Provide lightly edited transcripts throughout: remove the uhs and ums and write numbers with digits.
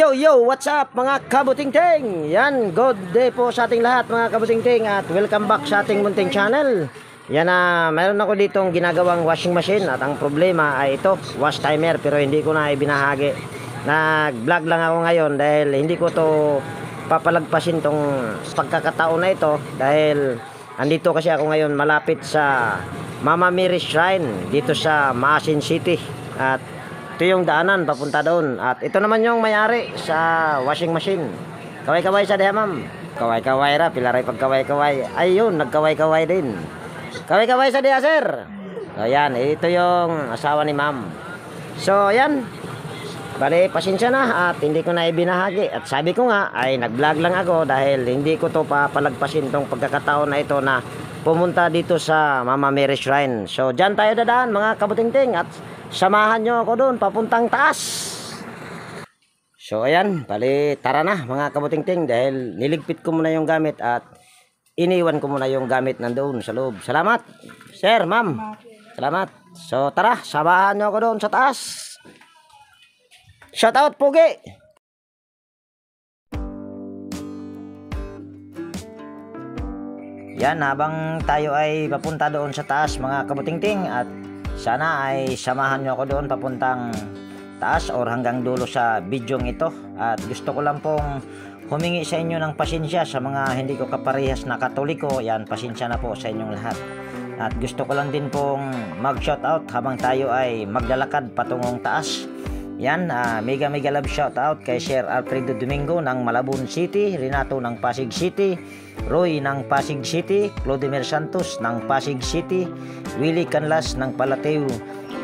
Yo, yo, what's up mga kabutingting? Yan, good day po sa ating lahat mga kabutingting at welcome back sa ating munting channel. Yan mayroon ako ditong ginagawang washing machine at ang problema ay ito, wash timer, pero hindi ko na ibinahagi. Nag-vlog lang ako ngayon dahil hindi ko to papalagpasin tong pagkakataon na ito dahil andito kasi ako ngayon malapit sa Mama Mary Shrine dito sa Maasin City at ito yung daanan papunta doon. At ito naman yung may-ari sa washing machine. Kaway-kaway sa diha, ma'am. Kaway-kaway ra, pilaray pagkaway-kaway. Ayun, nagkaway-kaway din. Kaway-kaway sa diha, sir. Ayan, ito yung asawa ni ma'am. So, ayan. Bali, pasensya na at hindi ko na ibinahagi. At sabi ko nga, ay nag-vlog lang ako dahil hindi ko to papalagpasin tong pagkakataon na ito na pumunta dito sa Mama Mary Shrine. So, dyan tayo dadaan mga kabutingting at samahan nyo ako doon papuntang taas. So ayan, bali tara na mga kabutingting dahil niligpit ko muna yung gamit at iniwan ko muna yung gamit nandoon sa loob. Salamat sir, ma'am. Salamat. So tara, samahan nyo ako doon sa taas. Shout out Pugi. Yan, habang tayo ay papunta doon sa taas mga kabutingting at sana ay samahan nyo ako doon papuntang taas or hanggang dulo sa bidyong ito. At gusto ko lang pong humingi sa inyo ng pasensya sa mga hindi ko kaparehas na Katoliko. Yan, pasensya na po sa inyong lahat. At gusto ko lang din pong mag-shoutout habang tayo ay maglalakad patungong taas. Yan, mega love shoutout kay Sir Alfredo Domingo ng Malabon City, Renato ng Pasig City, Roy ng Pasig City, Clodimir Santos ng Pasig City, Willie Canlas ng Palateo,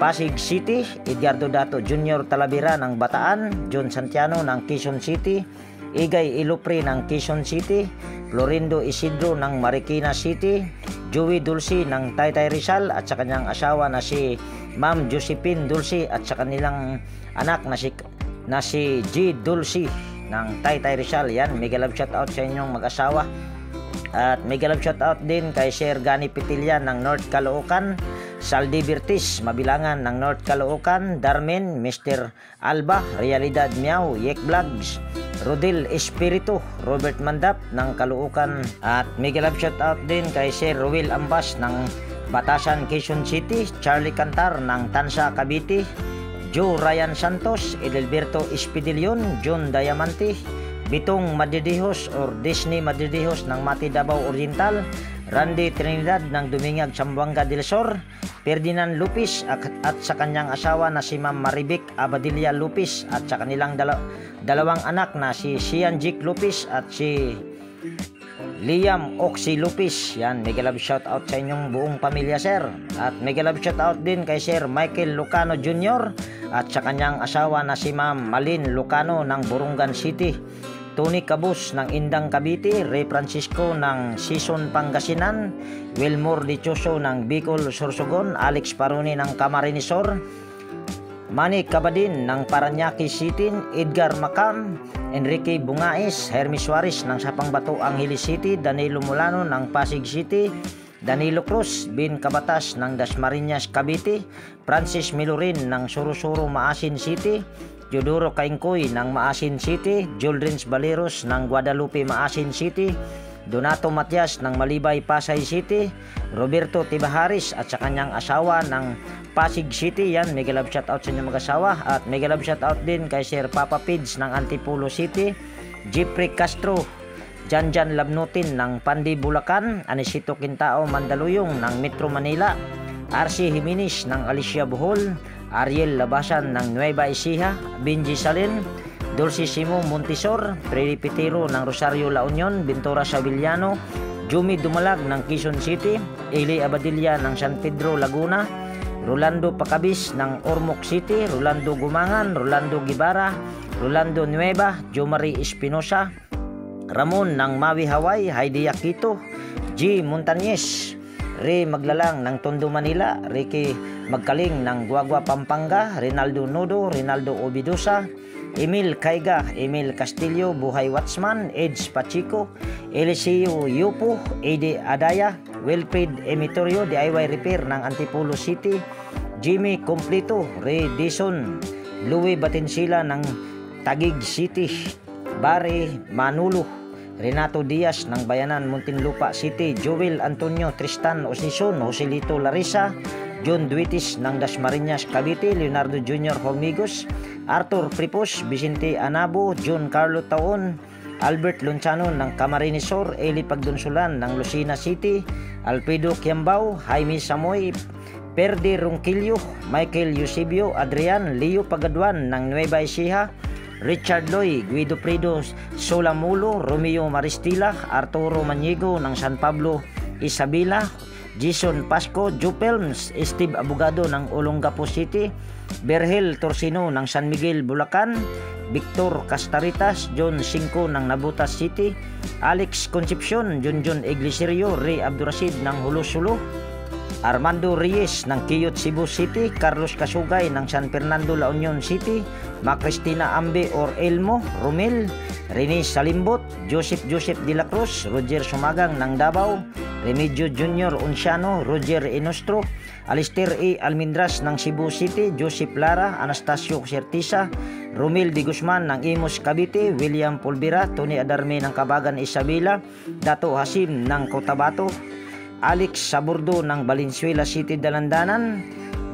Pasig City, Edgardo Dato Jr. Talavera ng Bataan, John Santiano ng Quezon City, Igay Ilupri ng Quezon City, Florindo Isidro ng Marikina City, Joey Dulce ng Taytay Rizal at sa kanyang asawa na si Ma'am Josephine Dulce at sa kanilang anak na si G Dulce ng Taytay Rizal. Yan, mega love shoutout sa inyong mag-asawa. At mega love shoutout din kay Sir Gani Pitilian ng North Caloocan, Saldi Virtis Mabilangan ng North Caloocan, Darmin, Mr. Alba, Realidad Miao, Yek Vlogs, Rodel Espiritu, Robert Mandap ng Caloocan. At mega love shoutout din kay Sir Ruel Ambas ng Batasan Quezon City, Charlie Cantar ng Tansa Cavite, Joe Ryan Santos, Edelberto Espidilion, John Diamante, Bitong Madidihos or Disney Madidihos ng Mati Davao Oriental, Randy Trinidad ng Dumingag Zamboanga del Sur, Ferdinand Lupis at sa kanyang asawa na si Ma'am Maribik Abadilla Lupis at sa kanilang dalawang anak na si Sian Jik Lupis at si Liam Oxy Lupis. Yan, mega love shout out sa inyong buong pamilya sir. At mega love shout out din kay Sir Michael Lucano Jr. at sa kanyang asawa na si Ma'am Malin Lucano ng Burungan City, Tony Cabus ng Indang Cavite, Ray Francisco ng Sison Pangasinan, Wilmore Dichoso ng Bicol Sorsogon, Alex Paroni ng Camarinesor, Manny Cabadin ng Paranaque City, Edgar Macam, Enrique Bungais, Hermes Suarez ng Sapangbato Angeles City, Danilo Mulano ng Pasig City, Danilo Cruz, Bin Cabatas ng Dasmariñas Cavite, Francis Milurin ng Surusuro Maasin City, Teodoro Kaingkoy ng Maasin City, Juldrins Baleros ng Guadalupe Maasin City, Donato Matias ng Malibay Pasay City, Roberto Tibaharis at sa kanyang asawa ng Pasig City. Yan, mega love shoutout sa inyong mag-asawa. At mega love shoutout din kay Sir Papa Pids ng Antipolo City, Jeffrey Castro, Janjan Labnutin ng Pandi Bulacan, Anisito Quintao Mandaluyong ng Metro Manila, RC Jimenez ng Alicia Bohol, Ariel Labasan ng Nueva Ecija, Benji Salin, Dulcissimo Montisor, Freddy Pitero ng Rosario La Union, Ventura Savillano, Jumi Dumalag ng Quezon City, Eli Abadilla ng San Pedro Laguna, Rolando Pacabis ng Ormoc City, Rolando Gumangan, Rolando Gibara, Rolando Nueva, Jomari Espinosa, Ramon ng Maui Hawaii, Heidi Aquito, G. Montañez, Ray Maglalang ng Tondo Manila, Ricky Magkaling ng Guagua Pampanga, Rinaldo Nodo, Rinaldo Obidosa, Emil Caiga, Emil Castillo, Buhay Watsman, Eds Pachico, Eliseo Yupo, Ede Adaya, Wilfred Emitorio, DIY Repair ng Antipolo City, Jimmy Completo, Ray Dison, Louie Batinsila ng Taguig City, Bare Manolo, Renato Diaz ng Bayanan Muntinlupa City, Joel Antonio Tristan Osison, Joselito Larissa, John Duitis ng Dasmariñas Cavite, Leonardo Jr. Hormigos, Arthur Pripos, Vicente Anabo, John Carlo Taon, Albert Lunciano ng Camarines Sur, Eli Pagdunsulan ng Lucena City, Alfredo Kiambao, Jaime Samoy, Perdi Ronquillo, Michael Eusebio Adrian, Leo Pagaduan ng Nueva Ecija, Richard Loy, Guido Prido Solamulo, Romeo Maristila, Arturo Maniego ng San Pablo Isabela, Jason Pasco, Jupelms, Steve Abogado ng Olongapo City, Berhel Torsino ng San Miguel, Bulacan, Victor Castaritas, John Cinco ng Nabutas City, Alex Concepcion, Junjun Iglesirio, Ray Abdurasid ng Hulo-Sulo, Armando Reyes ng Quiyot, Cebu City, Carlos Kasugay ng San Fernando, La Union City, Macristina Ambe or Elmo, Romel, Rene Salimbot, Joseph de la Cruz, Roger Sumagang ng Davao, Remedio Jr. Unciano, Roger Enostro, Alister E. Almindras ng Cebu City, Joseph Lara, Anastasio Certisa, Romel de Guzman ng Imus Cavite, William Pulvera, Tony Adarme ng Kabagan Isabela, Dato Hasim ng Cotabato, Alex Saburdo ng Valenzuela City, Dalandanan,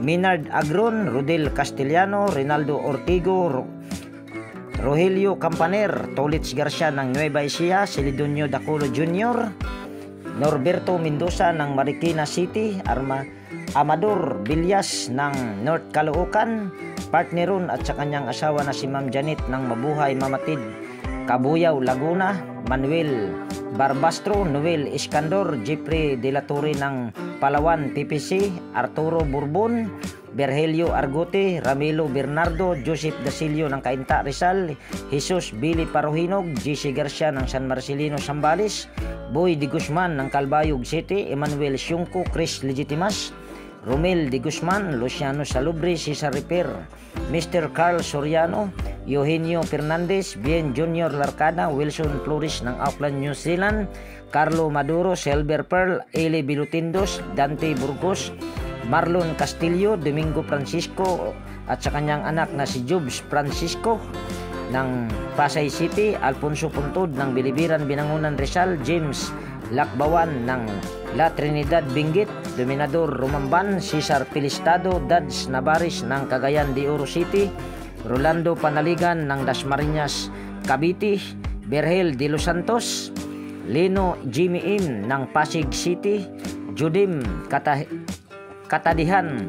Minard Agron, Rodel Castellano, Rinaldo Ortigo, Rogelio Campaner, Tolits Garcia ng Nueva Ecija, Celidonio Daculo Jr., Norberto Mendoza ng Marikina City, Amador Villas ng North Caloocan, partneron at sa kanyang asawa na si Ma'am Janet ng Mabuhay Mamatid, Cabuyao, Laguna, Manuel Barbastro, Noel Iskandor, Jeffrey De La Torre ng Palawan PPC, Arturo Bourbon, Berhelio Argote, Ramilo Bernardo, Joseph Dasilio ng Cainta Rizal, Jesus Billy Parohinog, JC Garcia ng San Marcelino Zambales, Boy de Guzman ng Calbayog City, Emmanuel Siungco, Chris Legitimas, Romel de Guzman, Luciano Salubre, Cesar Reper, Mr. Carl Soriano, Eugenio Fernandez, Bien Junior Larcada, Wilson Flores ng Auckland, New Zealand, Carlo Maduro, Silver Pearl, Eli Bilutindos, Dante Burgos, Marlon Castillo, Domingo Francisco at sa kanyang anak na si Jobs Francisco ng Pasay City, Alfonso Puntod ng Bilibiran, Binangunan, Rizal, James Lakbawan ng La Trinidad, Benguet, Dominador Rumamban, Cesar Pilistado, Dads Navares ng Cagayan de Oro City, Rolando Panaligan ng Dasmariñas, Cavite, Berhel de Los Santos, Lino Jimmy M ng Pasig City, Judim Katadihan,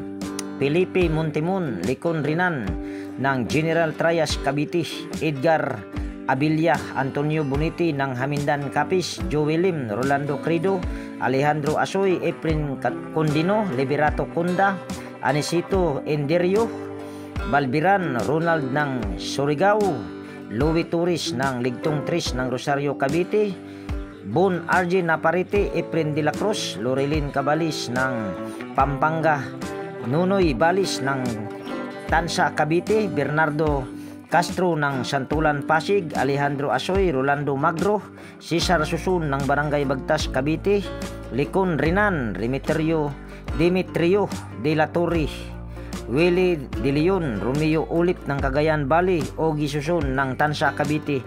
Felipe Montemon, Licon Rinan ng General Trias Cavite, Edgar Abilia, Antonio Boniti ng Hamindan Capiz, Joey Lim, Rolando Crido, Alejandro Asoy, Efren Condino, Liberato Kunda, Anisito Enderio, Balbiran, Ronald ng Surigao, Louie Torres ng Ligtong Tris ng Rosario Cavite, Bon RJ Naparite, Efren de la Cruz, Lorelin Cabalis ng Pampanga, Nunoy Balis ng Tansa Cavite, Bernardo Castro ng Santulan Pasig, Alejandro Asoy, Rolando Magro, Cesar Susun ng Barangay Bagtas Cavite, Licon Rinan, Demetrio de la Torre, Willie De Leon, Romeo Ulip ng Cagayan Valley, Ogie Susun ng Tansa Cavite,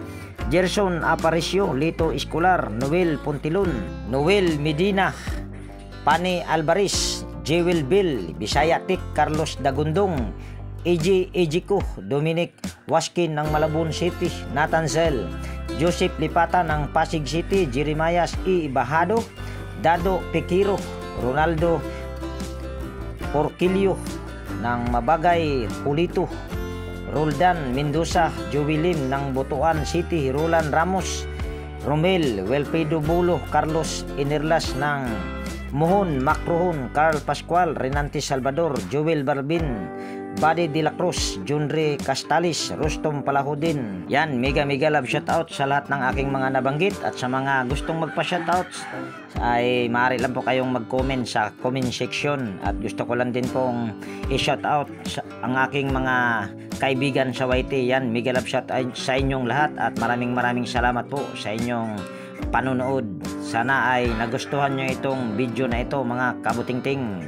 Gerson Aparicio, Lito Escolar, Noel Pontilon, Noel Medina, Pani Alvarez, Jewel Bill, Bisaya Tik, Carlos Dagundong, AJ Ejiko, Dominic Waskin ng Malabon City, Nathan Zell, Joseph Lipata ng Pasig City, Jeremiah E. Bahado, Dado Pekiro, Ronaldo Porquillo ng Mabagay Pulito, Roldan Mendoza, Joey Lim ng Butuan City, Roland Ramos, Romel Wilfredo Bulo, Carlos Inerlas ng Mohon Macrohon, Carl Pascual, Renante Salvador, Joel Barbin, Buddy De La Cruz, Junre Castalis, Rustom Palahudin. Yan, mega love shoutout sa lahat ng aking mga nabanggit, at sa mga gustong magpa-shoutouts ay maaari lang po kayong mag-comment sa comment section, at gusto ko lang din pong i-shoutout ang aking mga kaibigan sa YT. Yan, mega love shoutout sa inyong lahat, at maraming salamat po sa inyong panonood. Sana ay nagustuhan nyo itong video na ito, mga kabutingting.